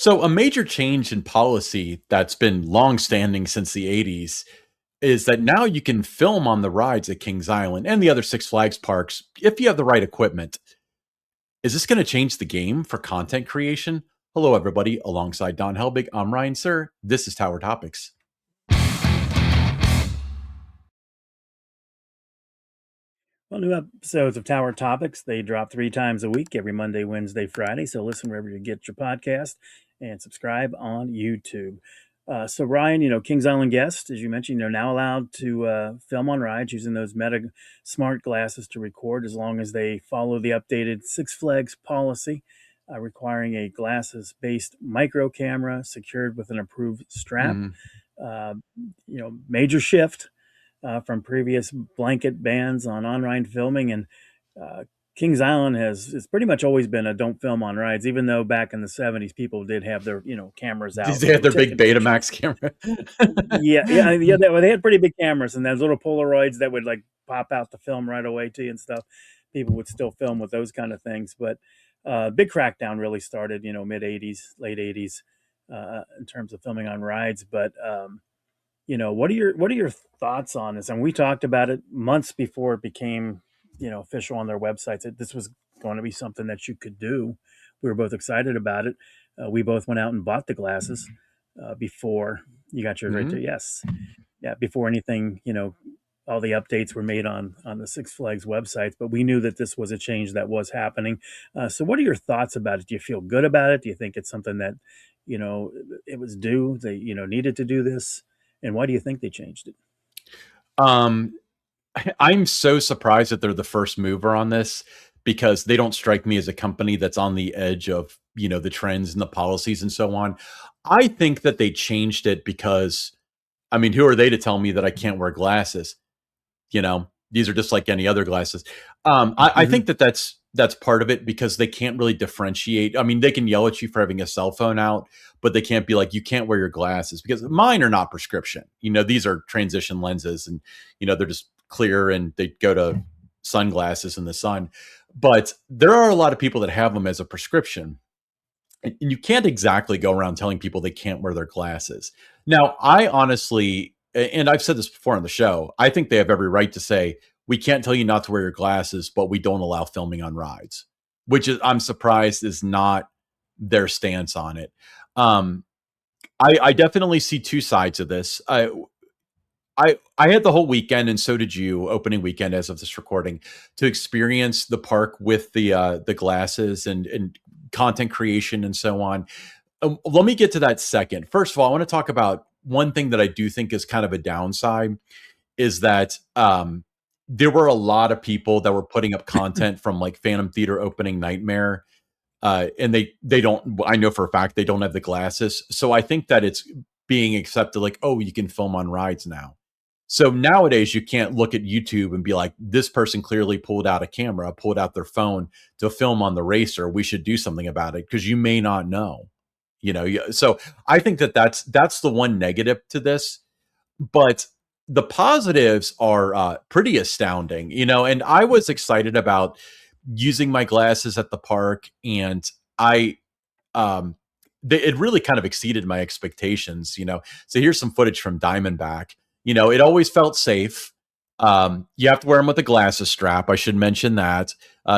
So, a major change in policy that's been long-standing since the 80s is that now you can film on the rides at Kings Island and the other Six Flags parks if you have the right equipment. Is this going to change the game for content creation? Hello, everybody. Alongside Don Helbig, I'm Ryan Sir. This is Tower Topics. Well, new episodes of Tower Topics, they drop 3 times a week, every Monday, Wednesday, Friday. So listen wherever you get your podcast and subscribe on YouTube. So Ryan, Kings Island guests, as you mentioned, are now allowed to film on rides using those Meta smart glasses to record as long as they follow the updated Six Flags policy, requiring a glasses-based micro camera secured with an approved strap. Mhm. Uh, Major shift from previous blanket bans on on-ride filming. And uh, Kings Island has it's pretty much always been a don't film on rides, even though back in the 70s people did have their cameras Did out they and they have were their big taking pictures. Betamax camera? Yeah. They had pretty big cameras and those little Polaroids that would like pop out the film right away to you and stuff. People would still film with those kind of things, but big crackdown really started, mid 80s, late 80s, in terms of filming on rides. But what are your thoughts on this? And we talked about it months before it became, official on their websites that this was going to be something that you could do. We were both excited about it. We both went out and bought the glasses before you got yours right there. Mhm. Yes, yeah, before anything, all the updates were made on the Six Flags websites. But we knew that this was a change that was happening. So, what are your thoughts about it? Do you feel good about it? Do you think it's something that you know it was due? They needed to do this, and why do you think they changed it? Um, I'm so surprised that they're the first mover on this because they don't strike me as a company that's on the edge of, the trends and the policies and so on. I think that they changed it because, I mean, who are they to tell me that I can't wear glasses? These are just like any other glasses. I Hmm. think that that's part of it because they can't really differentiate. I mean, they can yell at you for having a cell phone out, but they can't be like, you can't wear your glasses because mine are not prescription. These are transition lenses and, they're just clear and they go to sunglasses in the sun. But there are a lot of people that have them as a prescription. And you can't exactly go around telling people they can't wear their glasses. Now, I honestly, and I've said this before on the show, I think they have every right to say, we can't tell you not to wear your glasses, but we don't allow filming on rides, which is, I'm surprised, is not their stance on it. Um, I definitely see two sides of this. I had the whole weekend, and so did you, opening weekend as of this recording, to experience the park with the glasses and content creation and so on. Let me get to that second. First of all, I want to talk about one thing that I do think is kind of a downside is that there were a lot of people that were putting up content from like Phantom Theater opening Nightmare, and they don't. I know for a fact they don't have the glasses, so I think that it's being accepted like, oh, you can film on rides now. So nowadays, you can't look at YouTube and be like, this person clearly pulled out a camera, pulled out their phone to film on the racer. We should do something about it because you may not know. So I think that that's the one negative to this, but the positives are pretty astounding. And I was excited about using my glasses at the park, and I um, it really kind of exceeded my expectations. So here's some footage from Diamondback. It always felt safe. You have to wear them with a glasses strap. I should mention that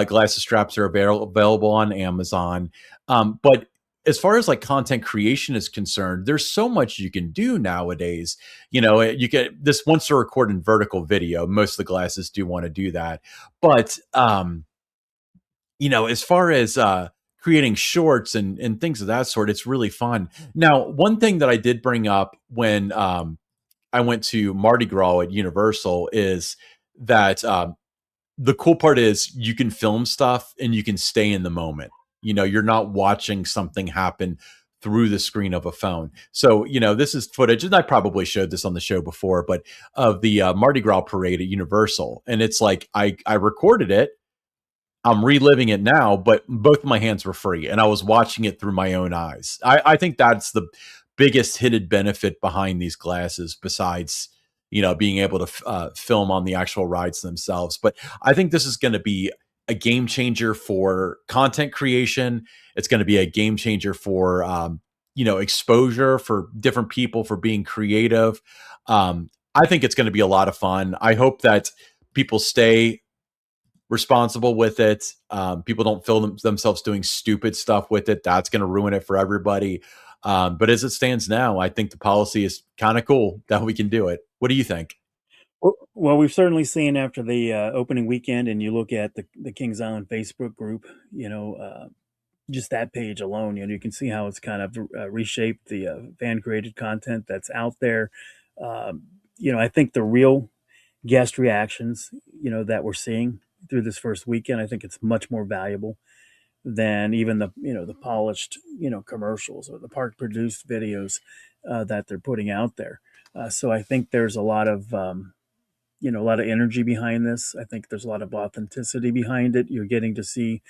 glasses straps are available on Amazon. But as far as like content creation is concerned, there's so much you can do nowadays. You get this once to record in vertical video. Most of the glasses do want to do that, but as far as creating shorts and things of that sort, it's really fun. Now, one thing that I did bring up when I went to Mardi Gras at Universal is that the cool part is you can film stuff and you can stay in the moment. You're not watching something happen through the screen of a phone. So, this is footage, and I probably showed this on the show before, but of the Mardi Gras parade at Universal. And it's like I recorded it. I'm reliving it now, but both of my hands were free and I was watching it through my own eyes. I think that's the biggest hidden benefit behind these glasses, besides, being able to film on the actual rides themselves. But I think this is going to be a game changer for content creation. It's going to be a game changer for exposure for different people for being creative. I think it's going to be a lot of fun. I hope that people stay responsible with it. People don't feel themselves doing stupid stuff with it. That's going to ruin it for everybody. But as it stands now, I think the policy is kind of cool that we can do it. What do you think? Well, we've certainly seen after the opening weekend, and you look at the Kings Island Facebook group, just that page alone, you can see how it's kind of reshaped the fan created content that's out there. Um, I think the real guest reactions, that we're seeing through this first weekend, I think it's much more valuable than even the polished, commercials or the park produced videos that they're putting out there. So I think there's a lot of energy behind this. I think there's a lot of authenticity behind it. You're getting to see,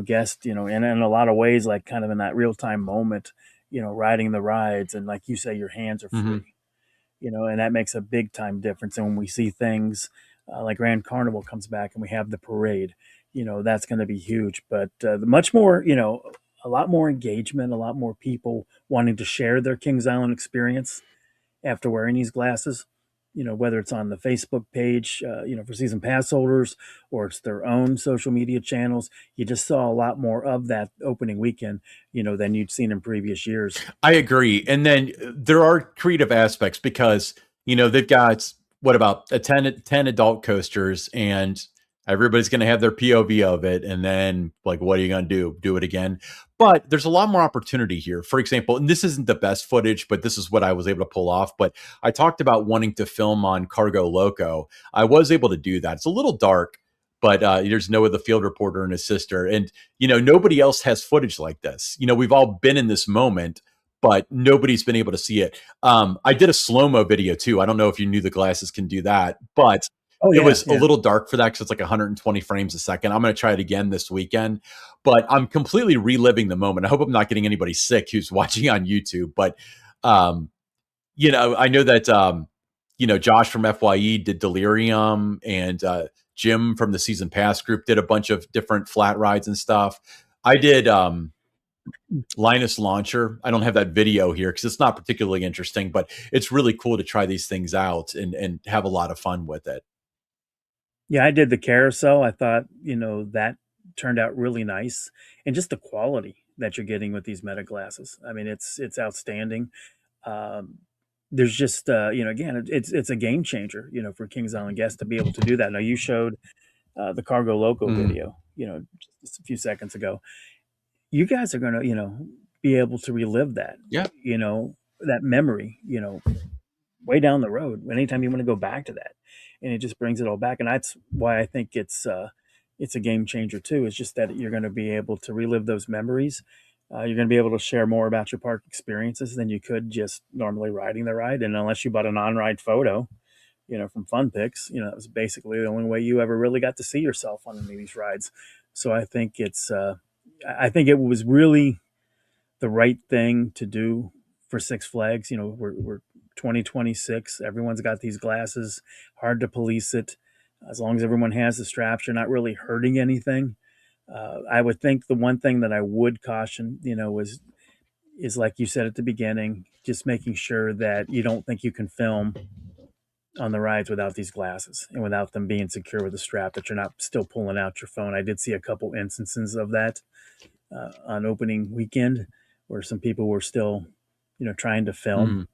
guests, in a lot of ways, like kind of in that real time moment, riding the rides. And like you say, your hands are Hmm. free, and that makes a big time difference. And when we see things like Grand Carnival comes back and we have the parade, that's going to be huge. But much more, a lot more engagement, a lot more people wanting to share their Kings Island experience after wearing these glasses, whether it's on the Facebook page, for season pass holders, or it's their own social media channels. You just saw a lot more of that opening weekend, than you'd seen in previous years. I agree. And then there are creative aspects because, they've got what about a 10 adult coasters and everybody's going to have their POV of it. And then, like, what are you going to do? Do it again? But there's a lot more opportunity here. For example, and this isn't the best footage, but this is what I was able to pull off. But I talked about wanting to film on Cargo Loco. I was able to do that. It's a little dark, but there's Noah, the field reporter, and his sister. And nobody else has footage like this. We've all been in this moment, but nobody's been able to see it. I did a slow-mo video too. I don't know if you knew the glasses can do that, but Oh it yeah, was a yeah. little dark for that because it's like 120 frames a second. I'm going to try it again this weekend, but I'm completely reliving the moment. I hope I'm not getting anybody sick who's watching on YouTube, but um, I know that Josh from FYE did Delirium, and Jim from the Season Pass group did a bunch of different flat rides and stuff. I did Linus Launcher. I don't have that video here because it's not particularly interesting, but it's really cool to try these things out and have a lot of fun with it. Yeah, I did the carousel. I thought, that turned out really nice. And just the quality that you're getting with these meta glasses. I mean, it's outstanding. Um, there's just again, it's a game changer, for Kings Island guests to be able to do that. Now you showed the Cargo Loco Mhm. video, just a few seconds ago. You guys are gonna, be able to relive that, Yeah. that memory, way down the road anytime you want to go back to that, and it just brings it all back. And that's why I think it's a game changer too. It's just that you're going to be able to relive those memories. You're going to be able to share more about your park experiences than you could just normally riding the ride. And unless you bought an on-ride photo, from Fun Pics, that was basically the only way you ever really got to see yourself on any of these rides. So I think it was really the right thing to do for Six Flags. We're 2026. Everyone's got these glasses. Hard to police it. As long as everyone has the straps, you're not really hurting anything. I would think the one thing that I would caution, is like you said at the beginning, just making sure that you don't think you can film on the rides without these glasses and without them being secure with a strap, that you're not still pulling out your phone. I did see a couple instances of that on opening weekend where some people were still, trying to film Mhm.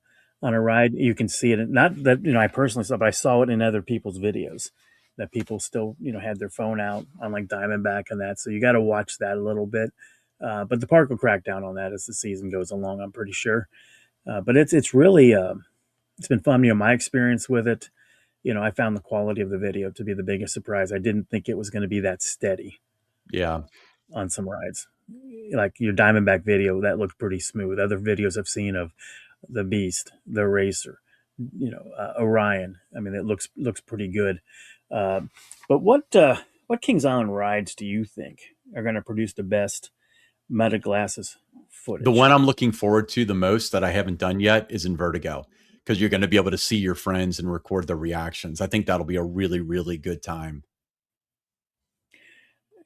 on a ride. You can see it. Not that, I personally saw, but I saw it in other people's videos that people still, had their phone out on like Diamondback and that. So you got to watch that a little bit. But the park will crack down on that as the season goes along, I'm pretty sure. But it's really, it's been fun. My experience with it, I found the quality of the video to be the biggest surprise. I didn't think it was going to be that steady Yeah. on some rides. Like your Diamondback video, that looked pretty smooth. Other videos I've seen of the Beast, the Racer, Orion. I mean, it looks pretty good. Uh, but what Kings Island rides do you think are going to produce the best Meta Glasses The footage? one I'm looking forward to the most that I haven't done yet is in Vertigo because you're going to be able to see your friends and record the reactions. I think that'll be a really, really good time.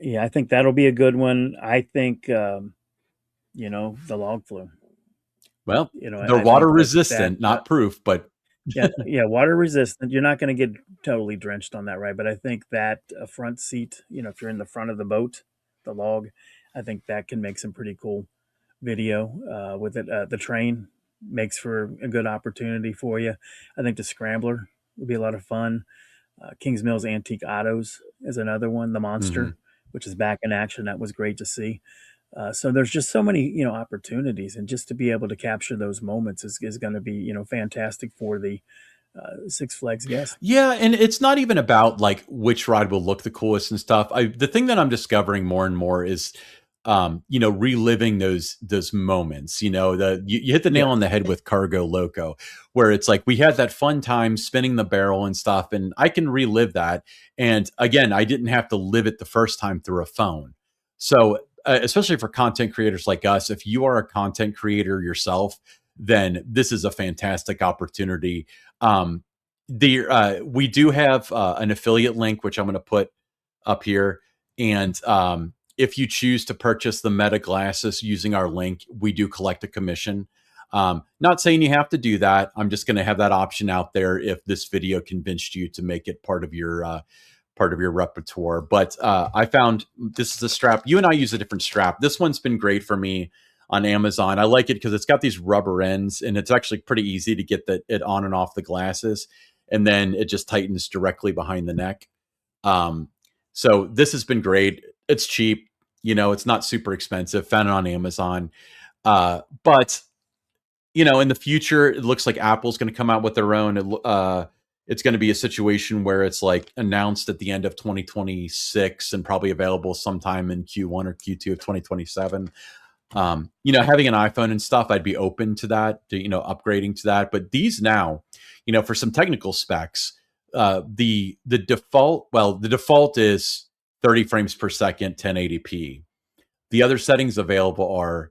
Yeah, I think that'll be a good one. I think the log flume. Well, You know, they're I water think that resistant, not proof, but yeah, yeah, water resistant. You're not going to get totally drenched on that, right? But I think that a front seat, you know, if you're in the front of the boat, the log, I think that can make some pretty cool video with it. The train makes for a good opportunity for you. I think the scrambler would be a lot of fun. Kings Mills Antique Autos is another one. The mhm. Monster, which is back in action, that was great to see. So there's just so many, you know, opportunities, and just to be able to capture those moments is going to be, you know, fantastic for the Six Flags guest. Yeah, and it's not even about like which ride will look the coolest and stuff. The thing that I'm discovering more and more is reliving those moments. You hit the nail Yeah, on the head with Cargo Loco, where it's like we had that fun time spinning the barrel and stuff, and I can relive that. And again, I didn't have to live it the first time through a phone. So especially for content creators like us, if you are a content creator yourself, then this is a fantastic opportunity. We do have an affiliate link, which I'm going to put up here. And if you choose to purchase the Meta glasses using our link, we do collect a commission. Not saying you have to do that. I'm just going to have that option out there if this video convinced you to make it part of your repertoire. But I found this is a strap. You and I use a different strap. This one's been great for me on Amazon. I like it because it's got these rubber ends, and it's actually pretty easy to get it on and off the glasses, and then it just tightens directly behind the neck. Um, so this has been great. It's cheap. It's not super expensive. Found it on Amazon. But in the future, it looks like Apple's going to come out with their own. It's going to be a situation where it's like announced at the end of 2026 and probably available sometime in Q1 or Q2 of 2027. Having an iPhone and stuff, I'd be open to that, to upgrading to that. But these now, for some technical specs, the default is 30 frames per second, 1080p. The other settings available are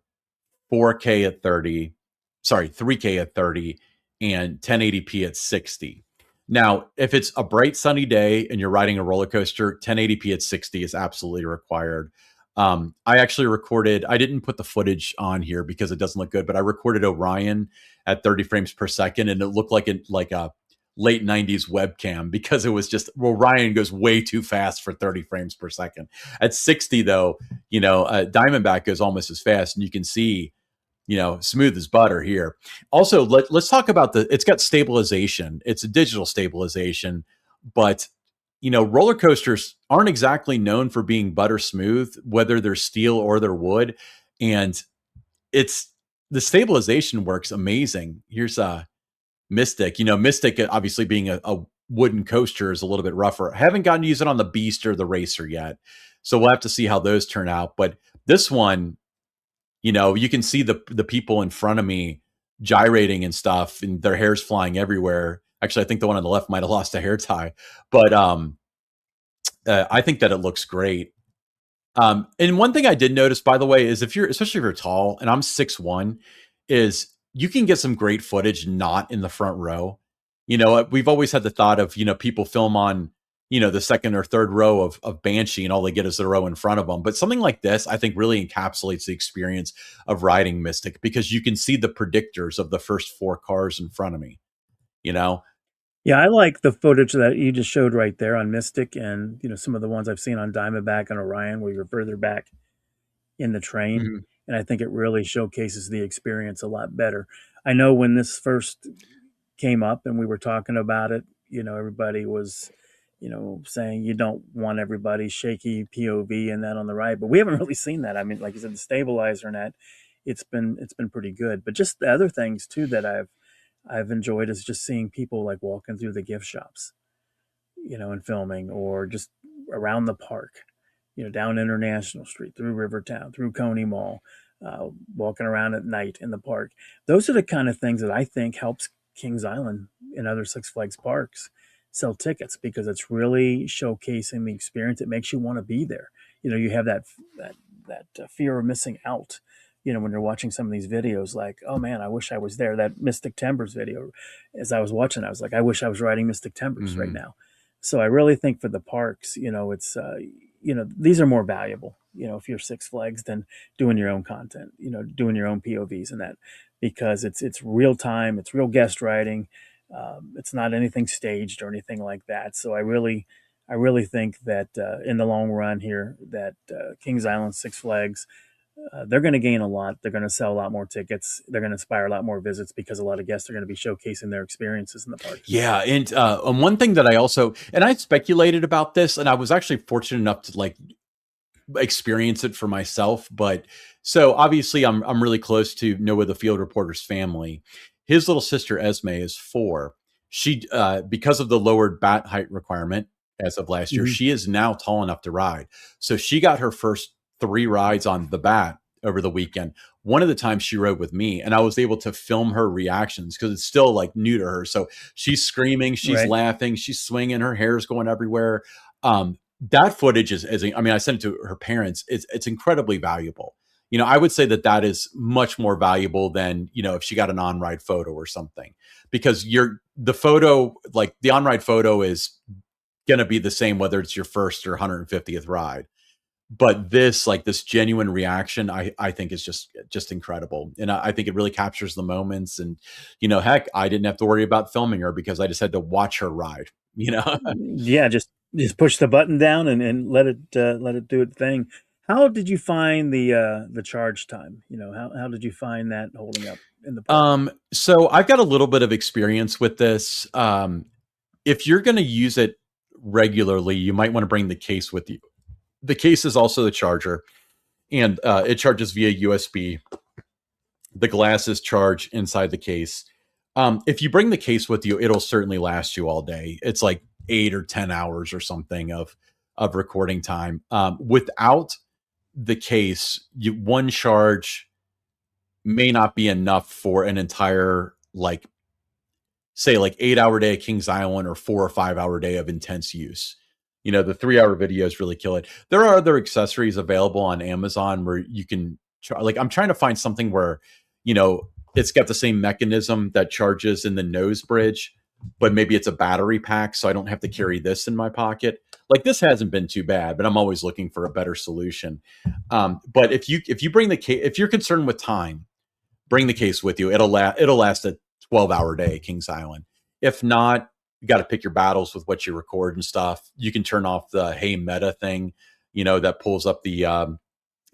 4K at 30, sorry, 3K at 30, and 1080p at 60. Now, if it's a bright sunny day and you're riding a roller coaster, 1080p at 60 is absolutely required. I actually recorded, I didn't put the footage on here because it doesn't look good, but I recorded Orion at 30 frames per second, and it looked like a late 90s webcam because it was just, Orion goes way too fast for 30 frames per second. At 60, though, Diamondback goes almost as fast, and you can see smooth as butter here. Also, let's talk about it's got stabilization. It's a digital stabilization, but roller coasters aren't exactly known for being butter smooth, whether they're steel or they're wood. And it's the stabilization works amazing. Here's Mystic. Mystic obviously being a wooden coaster is a little bit rougher. I haven't gotten to use it on the Beast or the Racer yet, so we'll have to see how those turn out. But this one, you can see the people in front of me gyrating and stuff, and their hair's flying everywhere. Actually, I think the one on the left might have lost a hair tie, but I think that it looks great. And one thing I did notice, by the way, is especially if you're tall, and I'm 6'1", is you can get some great footage not in the front row. We've always had the thought of, people film on, the second or third row of Banshee, and all they get is the row in front of them. But something like this, I think, really encapsulates the experience of riding Mystic, because you can see the predictors of the first four cars in front of me, you know? yeah, I like the footage that you just showed right there on Mystic, and you know some of the ones I've seen on Diamondback and Orion, where you're further back in the train, Mhm. and I think it really showcases the experience a lot better. I know when this first came up and we were talking about it, you know, everybody was, you know, saying you don't want everybody shaky POV and that on the right, but we haven't really seen that. I mean, like you said, the stabilizer and that, it's been pretty good. But just the other things too that I've enjoyed is just seeing people like walking through the gift shops, you know, and filming, or just around the park, you know, down International Street, through Rivertown, through Coney Mall, walking around at night in the park. Those are the kind of things that I think helps Kings Island and other Six Flags parks sell tickets, because it's really showcasing the experience. It makes you want to be there. You know, you have that fear of missing out. You know, when you're watching some of these videos, like, oh man, I wish I was there. That Mystic Timbers video, as I was watching, I was like, I wish I was riding Mystic Timbers right Mhm. now. So I really think for the parks, you know, it's these are more valuable, if you're Six Flags, than doing your own content, doing your own POVs and that, because it's real time, it's real guest writing, it's not anything staged or anything like that. So I really think that in the long run here, that Kings Island, Six Flags, they're going to gain a lot. They're going to sell a lot more tickets. They're going to inspire a lot more visits because a lot of guests are going to be showcasing their experiences in the park. Yeah, and one thing that I also, and I speculated about this, and I was actually fortunate enough to like experience it for myself. But so obviously, I'm really close to Noah the Field Reporter's family. His little sister Esme is 4. She, because of the lowered bat height requirement as of last year, Mhm. she is now tall enough to ride. So she got her first 3 rides on the bat over the weekend. One of the times she rode with me, and I was able to film her reactions because it's still like new to her. So she's screaming, she's Right. laughing, she's swinging, her hair's going everywhere. That footage is, I mean, I sent it to her parents. It's incredibly valuable. I would say that is much more valuable than, if she got an on-ride photo or something, because the photo, like the on-ride photo is going to be the same, whether it's your first or 150th ride. But this genuine reaction, I think is just incredible. And I think it really captures the moments. And, heck, I didn't have to worry about filming her because I just had to watch her ride, Yeah, just push the button down and let it do its thing. How did you find the charge time? How did you find that holding up in the park? So I've got a little bit of experience with this. If you're going to use it regularly, you might want to bring the case with you. The case is also the charger, and it charges via USB. The glasses charge inside the case. If you bring the case with you, it'll certainly last you all day. It's like 8 or 10 hours or something of recording time. Without the case, one charge may not be enough for an entire, like, say, like 8-hour day at Kings Island or 4 or 5-hour day of intense use. The 3-hour videos really kill it. There are other accessories available on Amazon where you can like, I'm trying to find something where, it's got the same mechanism that charges in the nose bridge, but maybe it's a battery pack, so I don't have to carry this in my pocket. Like, this hasn't been too bad, but I'm always looking for a better solution. But if you bring the case, if you're concerned with time, bring the case with you. It'll last a 12-hour day at Kings Island. If not, you got to pick your battles with what you record and stuff. You can turn off the Hey Meta thing, that pulls up the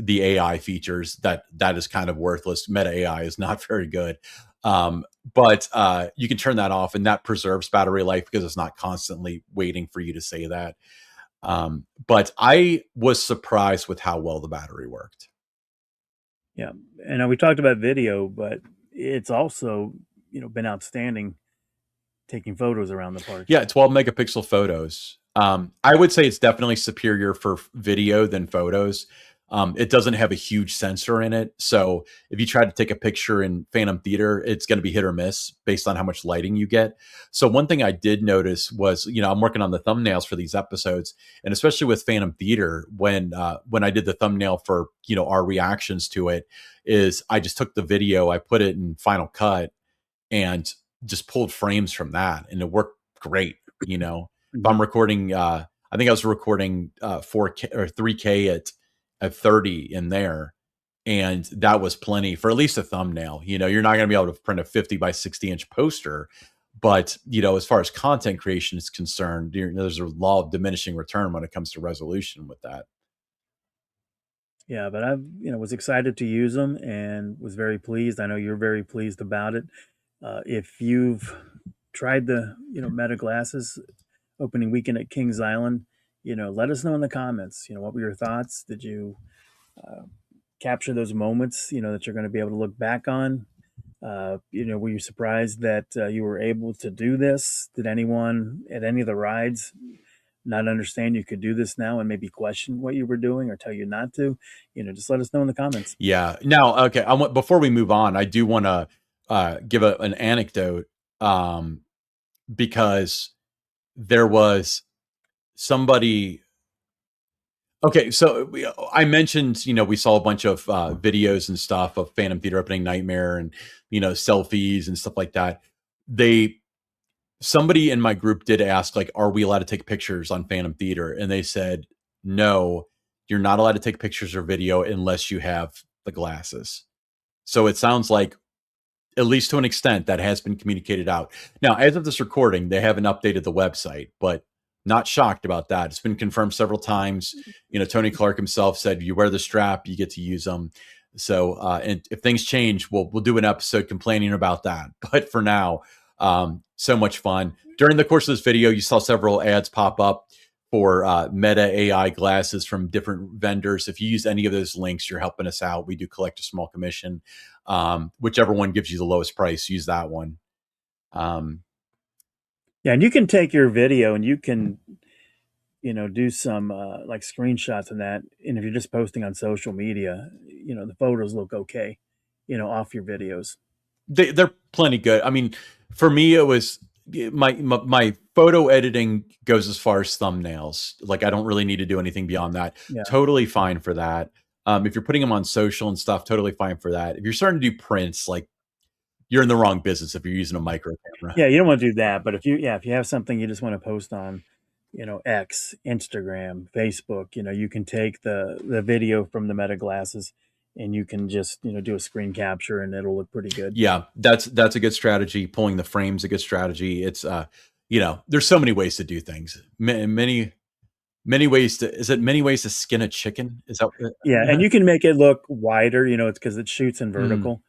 AI features. That is kind of worthless. Meta AI is not very good. But you can turn that off, and that preserves battery life because it's not constantly waiting for you to say that. But I was surprised with how well the battery worked. Yeah, and we talked about video, but it's also been outstanding taking photos around the park. Yeah, 12 megapixel photos. I would say it's definitely superior for video than photos. It doesn't have a huge sensor in it. So if you try to take a picture in Phantom Theater, it's going to be hit or miss based on how much lighting you get. So one thing I did notice was, I'm working on the thumbnails for these episodes, and especially with Phantom Theater, when I did the thumbnail for, our reactions to it, is I just took the video, I put it in Final Cut, and just pulled frames from that, and it worked great. If I'm recording, I think I was recording 4K or 3K at 30 in there, and that was plenty for at least a thumbnail. You're not going to be able to print a 50 by 60 inch poster, but as far as content creation is concerned, there's a law of diminishing return when it comes to resolution with that. Yeah, but I was excited to use them and was very pleased. I know you're very pleased about it. If you've tried the Meta glasses opening weekend at Kings Island, let us know in the comments. What were your thoughts? Did you capture those moments? That you're going to be able to look back on. Were you surprised that you were able to do this? Did anyone at any of the rides not understand you could do this now and maybe question what you were doing or tell you not to? Just let us know in the comments. Yeah. Now, okay. Before we move on, I do want to give an anecdote, because there was somebody. Okay, so I mentioned, we saw a bunch of videos and stuff of Phantom Theater opening Nightmare, and selfies and stuff like that. Somebody in my group did ask, like, are we allowed to take pictures on Phantom Theater? And they said no, you're not allowed to take pictures or video unless you have the glasses. So it sounds like, at least to an extent, that has been communicated out. Now, as of this recording, they haven't updated the website, but not shocked about that. It's been confirmed several times. Tony Clark himself said, you wear the strap, you get to use them. So, and if things change, we'll do an episode complaining about that. But for now, so much fun. During the course of this video, you saw several ads pop up for Meta AI glasses from different vendors. If you use any of those links, you're helping us out. We do collect a small commission. Whichever one gives you the lowest price, use that one. Yeah, and you can take your video and you can, do some like screenshots and that. And if you're just posting on social media, the photos look okay, off your videos. They're plenty good. I mean, for me, it was my photo editing goes as far as thumbnails. Like, I don't really need to do anything beyond that. Yeah. Totally fine for that. If you're putting them on social and stuff, totally fine for that. If you're starting to do prints, like, you're in the wrong business if you're using a micro camera. Yeah, you don't want to do that. But if you have something you just want to post on, X, Instagram, Facebook, you can take the video from the Meta glasses and you can just, do a screen capture and it'll look pretty good. Yeah, that's a good strategy. Pulling the frame's a good strategy. It's there's so many ways to do things. Many ways to skin a chicken? Is that Yeah, and you can make it look wider, it's because it shoots in vertical.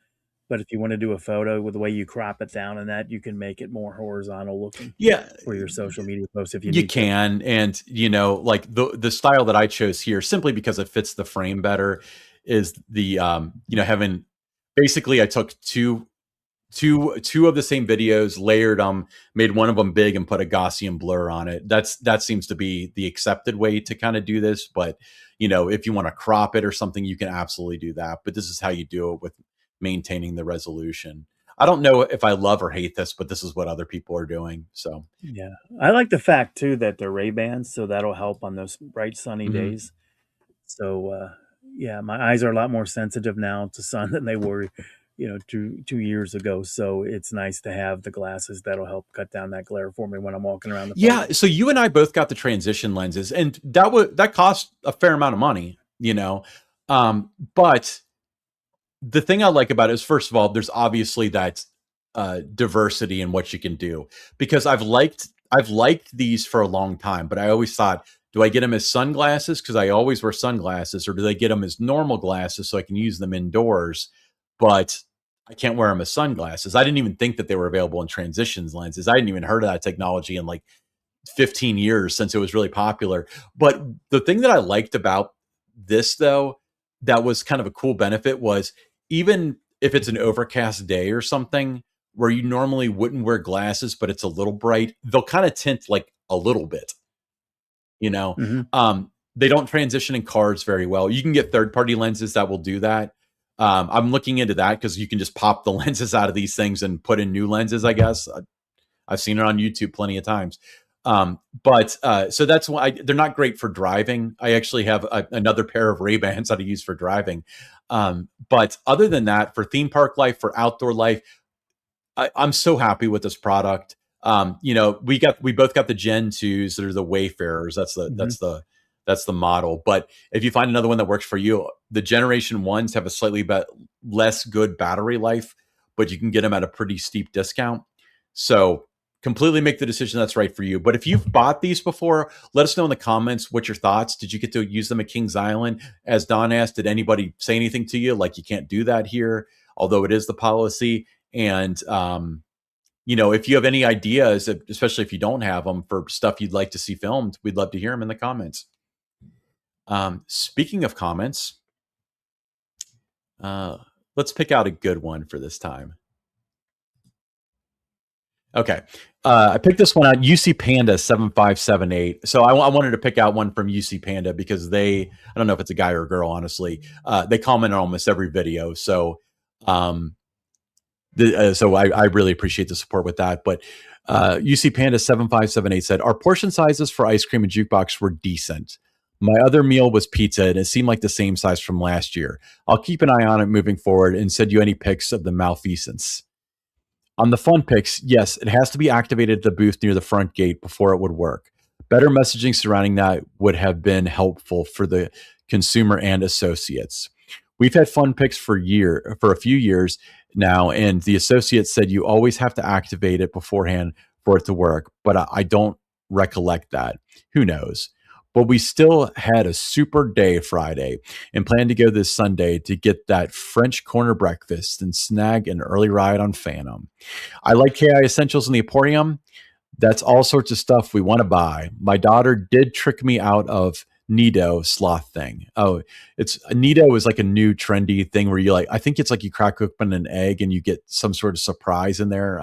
But if you want to do a photo with the way you crop it down and that, you can make it more horizontal looking. Yeah, for your social media posts if you can. And like the style that I chose here, simply because it fits the frame better, is the having, basically I took two of the same videos, layered them, made one of them big and put a Gaussian blur on it. That seems to be the accepted way to kind of do this. But if you want to crop it or something, you can absolutely do that. But this is how you do it with maintaining the resolution. I don't know if I love or hate this, but this is what other people are doing. So yeah, I like the fact too that they're Ray-Bans, so that'll help on those bright sunny days. So yeah, my eyes are a lot more sensitive now to sun than they were 2 years ago. So it's nice to have the glasses that'll help cut down that glare for me when I'm walking around the park. Yeah, so you and I both got the transition lenses, and that cost a fair amount of money, but the thing I like about it is, first of all, there's obviously that diversity in what you can do, because I've liked these for a long time, but I always thought, do I get them as sunglasses, because I always wear sunglasses, or do they get them as normal glasses so I can use them indoors, but I can't wear them as sunglasses? I didn't even think that they were available in transitions lenses. I hadn't even heard of that technology in like 15 years since it was really popular. But the thing that I liked about this, though, that was kind of a cool benefit, was even if it's an overcast day or something where you normally wouldn't wear glasses, but it's a little bright, they'll kind of tint like a little bit, They don't transition in cars very well. You can get third-party lenses that will do that. I'm looking into that, because you can just pop the lenses out of these things and put in new lenses, I guess. I've seen it on YouTube plenty of times. So that's why they're not great for driving. I actually have another pair of Ray-Bans that I use for driving. But other than that, for theme park life, for outdoor life, I'm so happy with this product. We both got the Gen 2s that are the Wayfarers. That's the model. But if you find another one that works for you, the Generation 1s have a slightly less good battery life, but you can get them at a pretty steep discount. So completely make the decision that's right for you. But if you've bought these before, let us know in the comments what's your thoughts. Did you get to use them at Kings Island? As Don asked, did anybody say anything to you like you can't do that here, although it is the policy? And if you have any ideas, especially if you don't have them, for stuff you'd like to see filmed, we'd love to hear them in the comments. Speaking of comments, let's pick out a good one for this time. Okay. I picked this one out, UC Panda 7578. So I wanted to pick out one from UC Panda because I don't know if it's a guy or a girl, honestly. They comment on almost every video. So, I really appreciate the support with that. But UC Panda 7578 said, our portion sizes for ice cream and jukebox were decent. My other meal was pizza, and it seemed like the same size from last year. I'll keep an eye on it moving forward and send you any pics of the malfeasance. On the fun pics, yes, it has to be activated at the booth near the front gate before it would work. Better messaging surrounding that would have been helpful for the consumer and associates. We've had fun picks for a few years now, and the associates said you always have to activate it beforehand for it to work, but I don't recollect that. Who knows? But we still had a super day Friday and plan to go this Sunday to get that French corner breakfast and snag an early ride on Phantom. I like KI Essentials in the Emporium. That's all sorts of stuff we want to buy. My daughter did trick me out of Nido sloth thing. Oh, it's Nido is like a new trendy thing where you like, I think it's like you crack open an egg and you get some sort of surprise in there.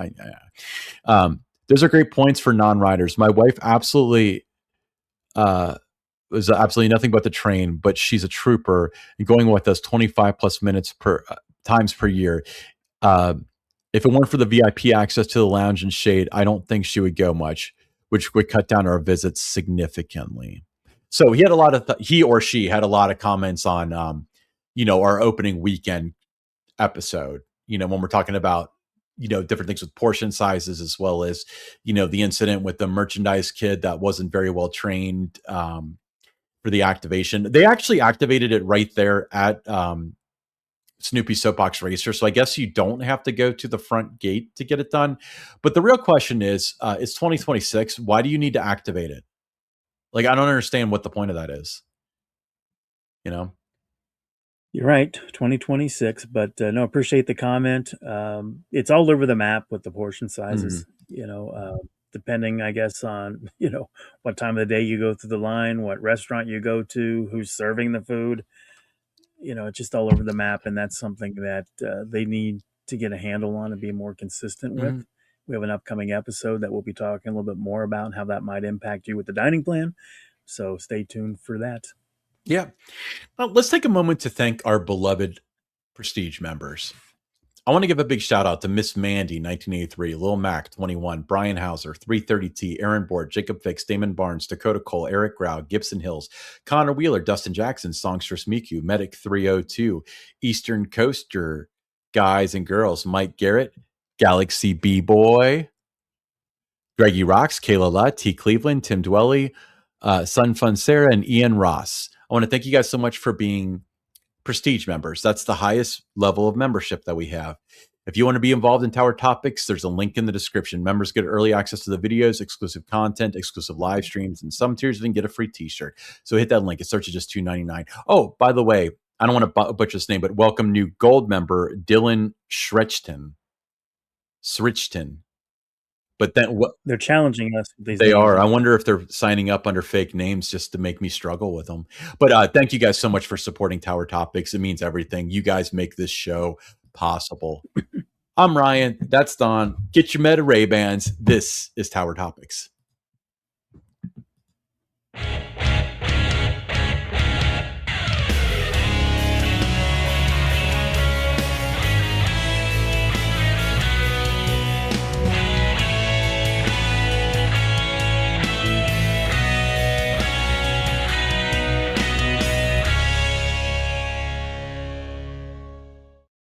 Those are great points for non-riders. My wife absolutely was absolutely nothing but the train, but she's a trooper and going with us 25 plus minutes per times per year. Uh, if it weren't for the VIP access to the lounge and shade, I don't think she would go much, which would cut down our visits significantly. So he had a lot of he or she had a lot of comments on our opening weekend episode, when we're talking about different things with portion sizes, as well as the incident with the merchandise kid that wasn't very well trained for the activation. They actually activated it right there at Snoopy Soapbox Racer. So I guess you don't have to go to the front gate to get it done. But the real question is, it's 2026. Why do you need to activate it? Like, I don't understand what the point of that is. You're right, 2026. But no, appreciate the comment. It's all over the map with the portion sizes. Depending, I guess, on what time of the day you go through the line, what restaurant you go to, who's serving the food. It's just all over the map, and that's something that they need to get a handle on and be more consistent with. We have an upcoming episode that we'll be talking a little bit more about how that might impact you with the dining plan. So stay tuned for that. Yeah. Well, let's take a moment to thank our beloved Prestige members. I want to give a big shout out to Miss Mandy, 1983, Lil Mac, 21, Brian Hauser, 330T, Aaron Board, Jacob Fix, Damon Barnes, Dakota Cole, Eric Grau, Gibson Hills, Connor Wheeler, Dustin Jackson, Songstress Miku, Medic 302, Eastern Coaster, guys and girls, Mike Garrett, Galaxy B-Boy, Greggy Rocks, Kayla Lutt, T. Cleveland, Tim Dwelly, Sun Fun Sarah, and Ian Ross. I want to thank you guys so much for being Prestige members. That's the highest level of membership that we have. If you want to be involved in Tower Topics, there's a link in the description. Members get early access to the videos, exclusive content, exclusive live streams, and some tiers even get a free t-shirt. So hit that link. It starts at just $2.99. Oh, by the way, I don't want to butcher this name, but welcome new gold member, Dylan Srichton. But then they're challenging us with these they names. are. I wonder if they're signing up under fake names just to make me struggle with them. But thank you guys so much for supporting Tower Topics. It means everything. You guys make this show possible. I'm Ryan. That's Don. Get your Meta Ray-Bans. This is Tower Topics.